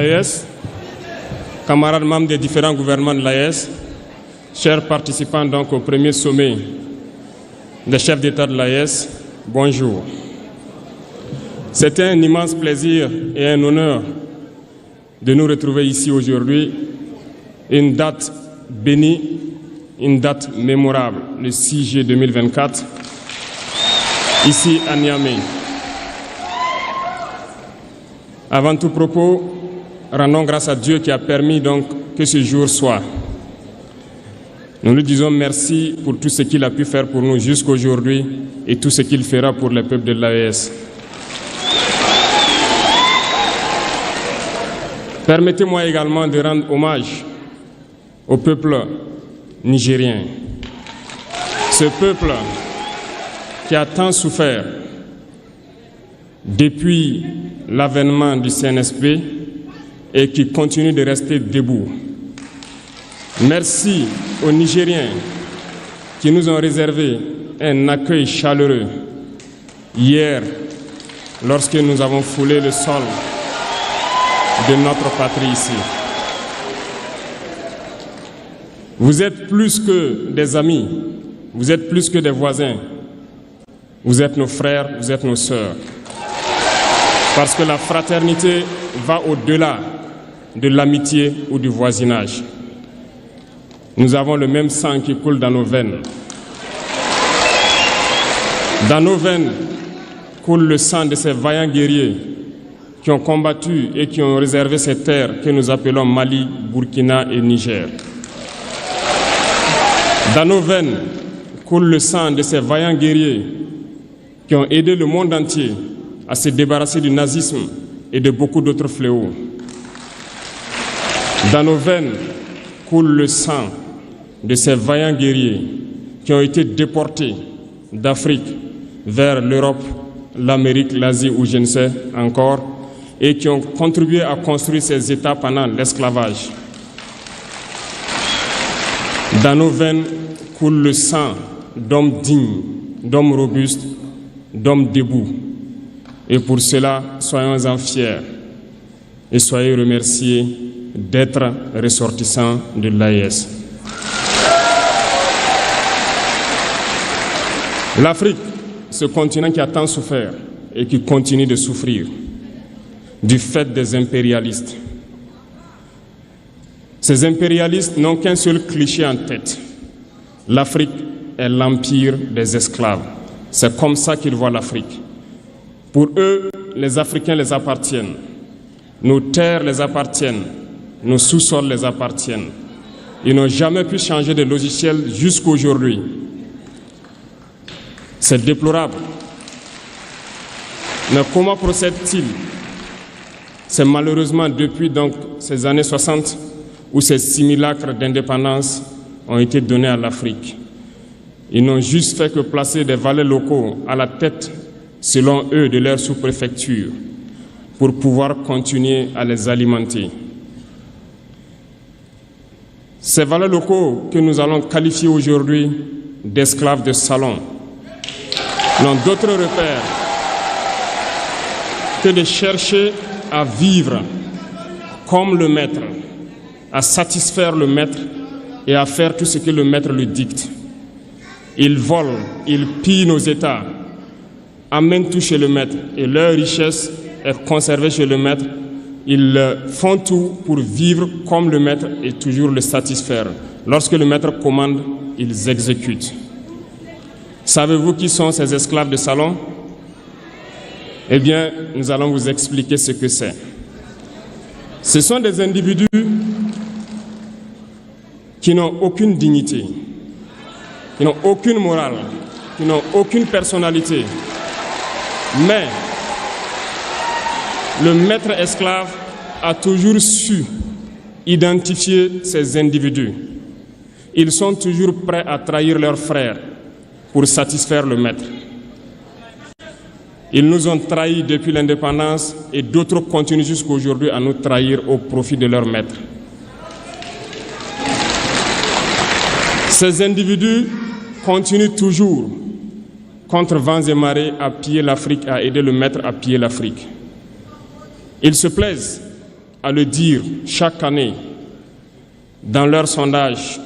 l'AES, camarades membres des différents gouvernements de l'AES, chers participants donc au premier sommet des chefs d'État de l'AES, bonjour. C'était un immense plaisir et un honneur de nous retrouver ici aujourd'hui, une date bénie, une date mémorable, le 6 juillet 2024, ici à Niamey. Avant tout propos, rendons grâce à Dieu qui a permis donc que ce jour soit. Nous lui disons merci pour tout ce qu'il a pu faire pour nous jusqu'aujourd'hui et tout ce qu'il fera pour le peuple de l'AES. Permettez-moi également de rendre hommage au peuple nigérien. Ce peuple qui a tant souffert depuis l'avènement du CNSP et qui continue de rester debout. Merci aux Nigériens qui nous ont réservé un accueil chaleureux hier lorsque nous avons foulé le sol de notre patrie ici. Vous êtes plus que des amis, vous êtes plus que des voisins, vous êtes nos frères, vous êtes nos sœurs. Parce que la fraternité va au-delà de l'amitié ou du voisinage. Nous avons le même sang qui coule dans nos veines. Dans nos veines coule le sang de ces vaillants guerriers qui ont combattu et qui ont réservé ces terres que nous appelons Mali, Burkina et Niger. Dans nos veines coule le sang de ces vaillants guerriers qui ont aidé le monde entier à se débarrasser du nazisme et de beaucoup d'autres fléaux. Dans nos veines coule le sang de ces vaillants guerriers qui ont été déportés d'Afrique vers l'Europe, l'Amérique, l'Asie ou je ne sais encore, et qui ont contribué à construire ces États pendant l'esclavage. Dans nos veines coule le sang d'hommes dignes, d'hommes robustes, d'hommes debout. Et pour cela, soyons-en fiers et soyez remerciés d'être ressortissants de l'AES. L'Afrique, ce continent qui a tant souffert et qui continue de souffrir du fait des impérialistes. Ces impérialistes n'ont qu'un seul cliché en tête. L'Afrique est l'empire des esclaves. C'est comme ça qu'ils voient l'Afrique. Pour eux, les Africains les appartiennent. Nos terres les appartiennent. Nos sous-sols les appartiennent. Ils n'ont jamais pu changer de logiciel jusqu'à aujourd'hui. C'est déplorable. Mais comment procèdent-ils? C'est malheureusement depuis donc ces années 60 où ces simulacres d'indépendance ont été donnés à l'Afrique. Ils n'ont juste fait que placer des valets locaux à la tête, selon eux, de leur sous-préfecture pour pouvoir continuer à les alimenter. Ces valets locaux que nous allons qualifier aujourd'hui d'esclaves de salon n'ont d'autre repère que de chercher à vivre comme le maître, à satisfaire le maître et à faire tout ce que le maître lui dicte. Ils volent, ils pillent nos États, amènent tout chez le maître et leur richesse est conservée chez le maître. Ils font tout pour vivre comme le maître et toujours le satisfaire. Lorsque le maître commande, ils exécutent. Savez-vous qui sont ces esclaves de salon? Eh bien, nous allons vous expliquer ce que c'est. Ce sont des individus qui n'ont aucune dignité, qui n'ont aucune morale, qui n'ont aucune personnalité. Mais le maître esclave a toujours su identifier ces individus. Ils sont toujours prêts à trahir leurs frères pour satisfaire le maître. Ils nous ont trahis depuis l'indépendance et d'autres continuent jusqu'à aujourd'hui à nous trahir au profit de leur maître. Ces individus continuent toujours, contre vents et marées, à piller l'Afrique, à aider le maître à piller l'Afrique. Ils se plaisent à le dire chaque année dans leurs sondages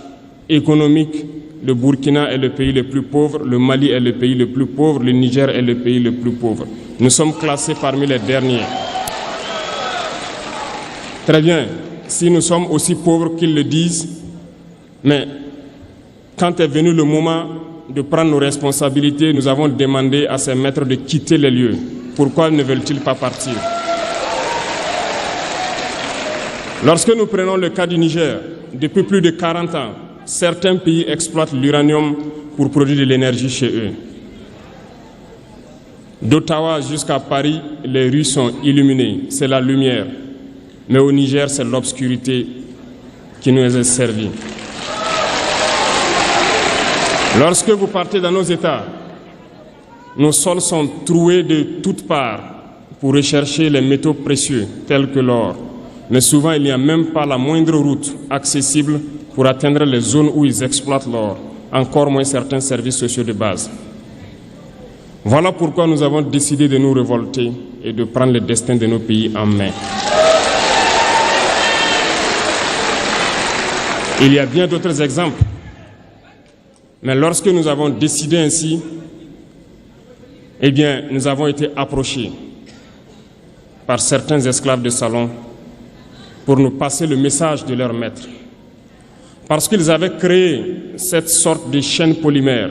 économiques. Le Burkina est le pays le plus pauvre, le Mali est le pays le plus pauvre, le Niger est le pays le plus pauvre. Nous sommes classés parmi les derniers. Très bien, si nous sommes aussi pauvres qu'ils le disent, mais quand est venu le moment de prendre nos responsabilités, nous avons demandé à ces maîtres de quitter les lieux. Pourquoi ne veulent-ils pas partir? Lorsque nous prenons le cas du Niger, depuis plus de 40 ans, certains pays exploitent l'uranium pour produire de l'énergie chez eux. D'Ottawa jusqu'à Paris, les rues sont illuminées, c'est la lumière. Mais au Niger, c'est l'obscurité qui nous est servie. Lorsque vous partez dans nos États, nos sols sont troués de toutes parts pour rechercher les métaux précieux tels que l'or. Mais souvent, il n'y a même pas la moindre route accessible pour atteindre les zones où ils exploitent l'or, encore moins certains services sociaux de base. Voilà pourquoi nous avons décidé de nous révolter et de prendre le destin de nos pays en main. Il y a bien d'autres exemples. Mais lorsque nous avons décidé ainsi, eh bien, nous avons été approchés par certains esclaves de salon pour nous passer le message de leur maître. Parce qu'ils avaient créé cette sorte de chaîne polymère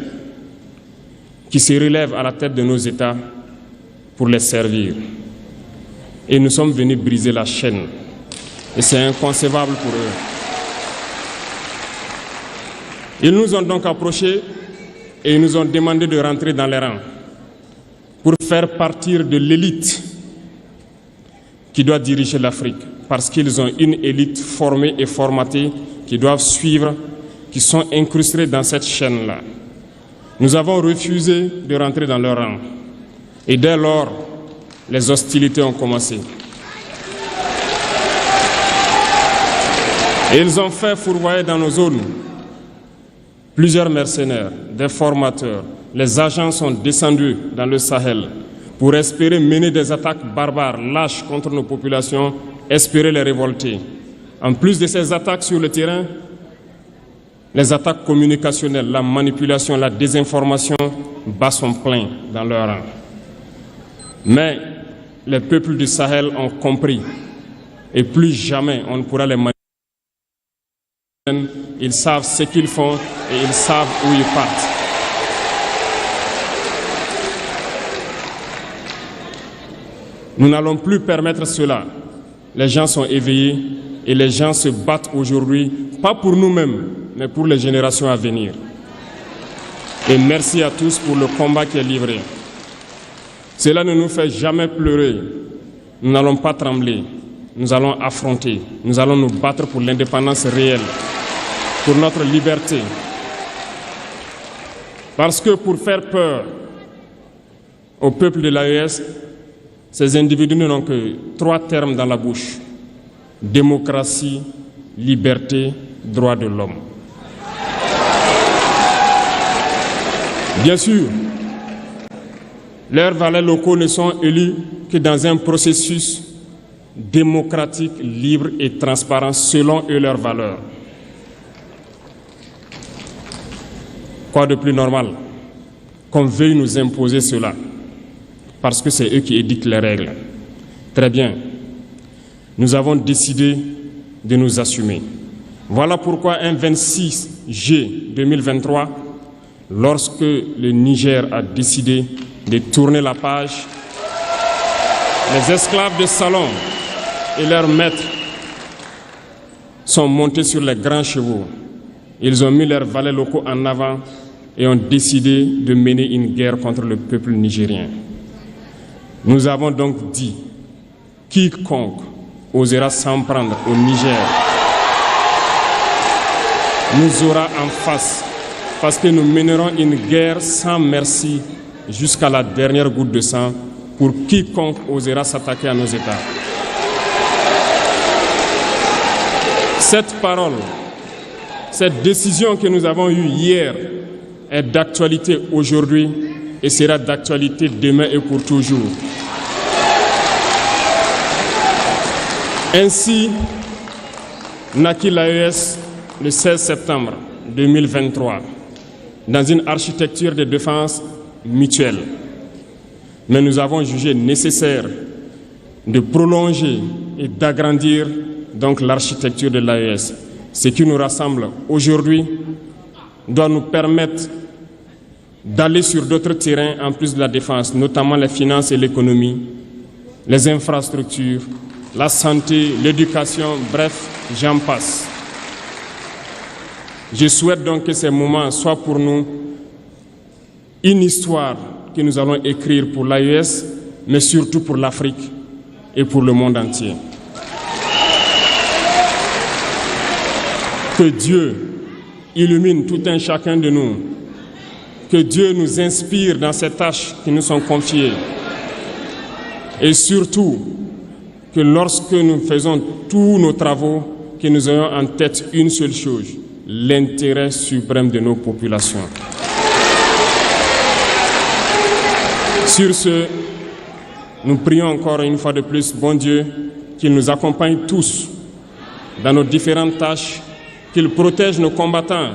qui se relève à la tête de nos États pour les servir. Et nous sommes venus briser la chaîne. Et c'est inconcevable pour eux. Ils nous ont donc approchés et ils nous ont demandé de rentrer dans les rangs pour faire partir de l'élite qui doit diriger l'Afrique, parce qu'ils ont une élite formée et formatée qui doivent suivre, qui sont incrustés dans cette chaîne-là. Nous avons refusé de rentrer dans leur rang. Et dès lors, les hostilités ont commencé. Et ils ont fait fourvoyer dans nos zones plusieurs mercenaires, des formateurs. Les agents sont descendus dans le Sahel pour espérer mener des attaques barbares, lâches contre nos populations, espérer les révolter. En plus de ces attaques sur le terrain, les attaques communicationnelles, la manipulation, la désinformation battent son plein dans leur rang. Mais les peuples du Sahel ont compris et plus jamais on ne pourra les manipuler. Ils savent ce qu'ils font et ils savent où ils partent. Nous n'allons plus permettre cela. Les gens sont éveillés et les gens se battent aujourd'hui, pas pour nous-mêmes, mais pour les générations à venir. Et merci à tous pour le combat qui est livré. Cela ne nous fait jamais pleurer. Nous n'allons pas trembler. Nous allons affronter. Nous allons nous battre pour l'indépendance réelle, pour notre liberté. Parce que pour faire peur au peuple de l'AES, ces individus n'ont que 3 termes dans la bouche: démocratie, liberté, droit de l'homme. Bien sûr, leurs valets locaux ne sont élus que dans un processus démocratique, libre et transparent selon eux leurs valeurs. Quoi de plus normal qu'on veuille nous imposer cela, parce que c'est eux qui édictent les règles. Très bien, nous avons décidé de nous assumer. Voilà pourquoi un 26 juillet 2023, lorsque le Niger a décidé de tourner la page, les esclaves de salon et leurs maîtres sont montés sur les grands chevaux. Ils ont mis leurs valets locaux en avant et ont décidé de mener une guerre contre le peuple nigérien. Nous avons donc dit, quiconque osera s'en prendre au Niger nous aura en face, parce que nous mènerons une guerre sans merci jusqu'à la dernière goutte de sang pour quiconque osera s'attaquer à nos États. Cette parole, cette décision que nous avons eue hier est d'actualité aujourd'hui et sera d'actualité demain et pour toujours. Ainsi naquit l'AES le 16 septembre 2023 dans une architecture de défense mutuelle. Mais nous avons jugé nécessaire de prolonger et d'agrandir donc l'architecture de l'AES. Ce qui nous rassemble aujourd'hui doit nous permettre d'aller sur d'autres terrains en plus de la défense, notamment les finances et l'économie, les infrastructures, la santé, l'éducation, bref, j'en passe. Je souhaite donc que ces moments soient pour nous une histoire que nous allons écrire pour l'AES, mais surtout pour l'Afrique et pour le monde entier. Que Dieu illumine tout un chacun de nous. Que Dieu nous inspire dans ces tâches qui nous sont confiées. Et surtout, que lorsque nous faisons tous nos travaux, que nous ayons en tête une seule chose, l'intérêt suprême de nos populations. Sur ce, nous prions encore une fois de plus, bon Dieu, qu'il nous accompagne tous dans nos différentes tâches, qu'il protège nos combattants,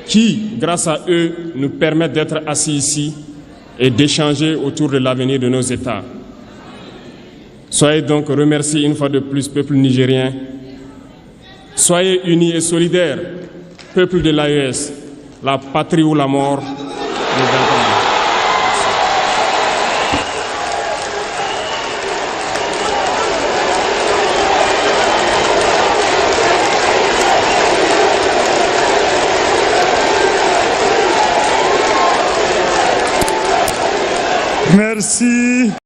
qui, grâce à eux, nous permettent d'être assis ici et d'échanger autour de l'avenir de nos États. Soyez donc remerciés une fois de plus, peuple nigérien. Soyez unis et solidaires, peuple de l'AES, la patrie ou la mort, nous vaincrons. Merci.